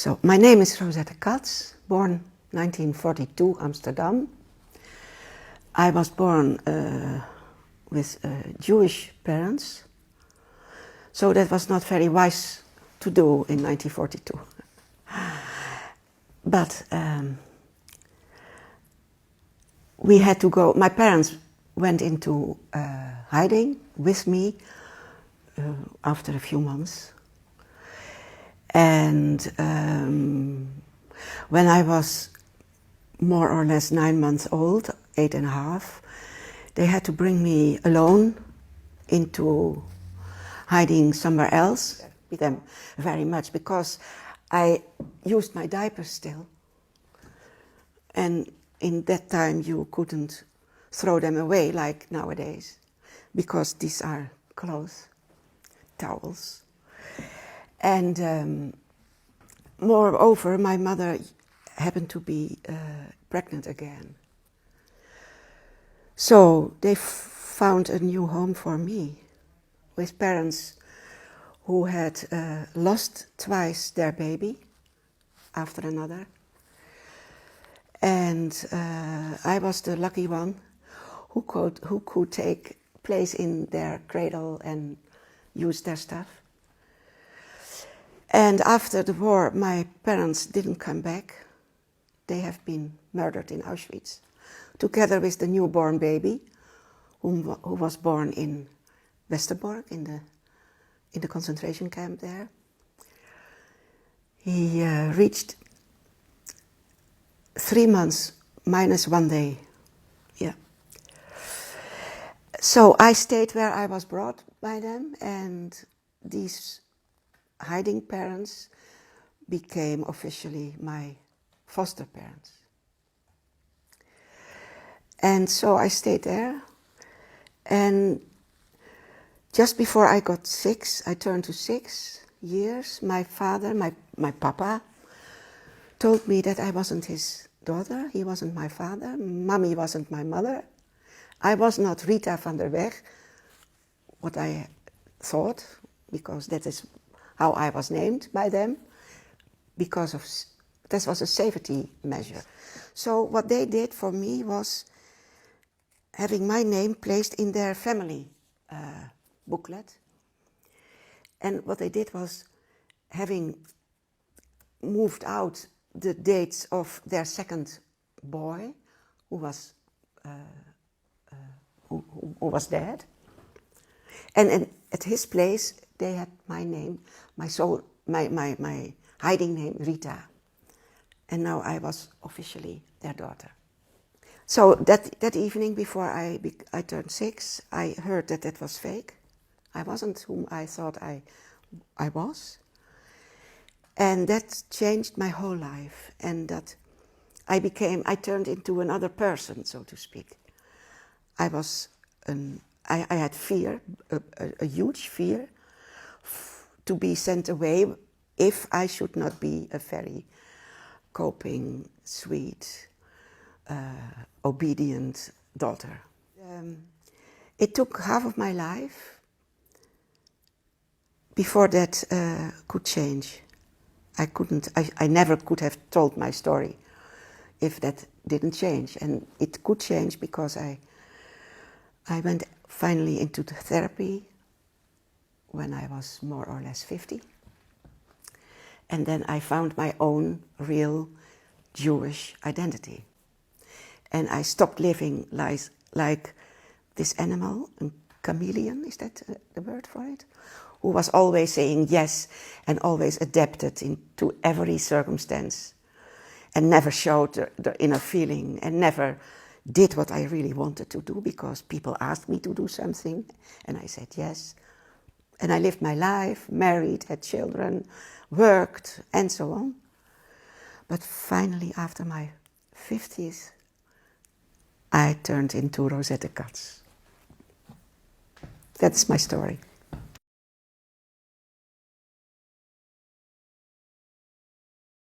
So, my name is Rozette Kats, born 1942, Amsterdam. I was born with Jewish parents, so that was not very wise to do in 1942. But we had to go, my parents went into hiding with me after a few months. And when I was more or less 9 months old, 8.5, they had to bring me alone into hiding somewhere else with them very much, because I used my diapers still. And in that time you couldn't throw them away like nowadays, because these are clothes, towels. And moreover, my mother happened to be pregnant again. So they found a new home for me, with parents who had lost twice their baby after another. And I was the lucky one who could take place in their cradle and use their stuff. And after the war, my parents didn't come back. They have been murdered in Auschwitz, together with the newborn baby, who was born in Westerbork, in the concentration camp there. He reached 3 months minus 1 day. Yeah. So I stayed where I was brought by them, and these hiding parents became officially my foster parents. And so I stayed there, and just before I got 6, I turned to 6 years, my father, my papa, told me that I wasn't his daughter, he wasn't my father, mommy wasn't my mother, I was not Rita van der Weg, what I thought, because that is how I was named by them, because of this was a safety measure. So what they did for me was having my name placed in their family booklet. And what they did was, having moved out the dates of their second boy, who was dead, and at his place they had my name, my hiding name, Rita. And now I was officially their daughter. So that evening, before I turned 6, I heard that that was fake. I wasn't whom I thought I was. And that changed my whole life, and that I turned into another person, so to speak. I had fear, a huge fear, to be sent away if I should not be a very coping, sweet, obedient daughter. It took half of my life before that could change. I never could have told my story if that didn't change. And it could change because I went finally into the therapy when I was more or less 50. And then I found my own real Jewish identity. And I stopped living like this animal, a chameleon, is that the word for it? Who was always saying yes and always adapted into every circumstance, and never showed the inner feeling, and never did what I really wanted to do because people asked me to do something and I said yes. And I lived my life, married, had children, worked, and so on. But finally, after my 50s, I turned into Rozette Kats. That's my story.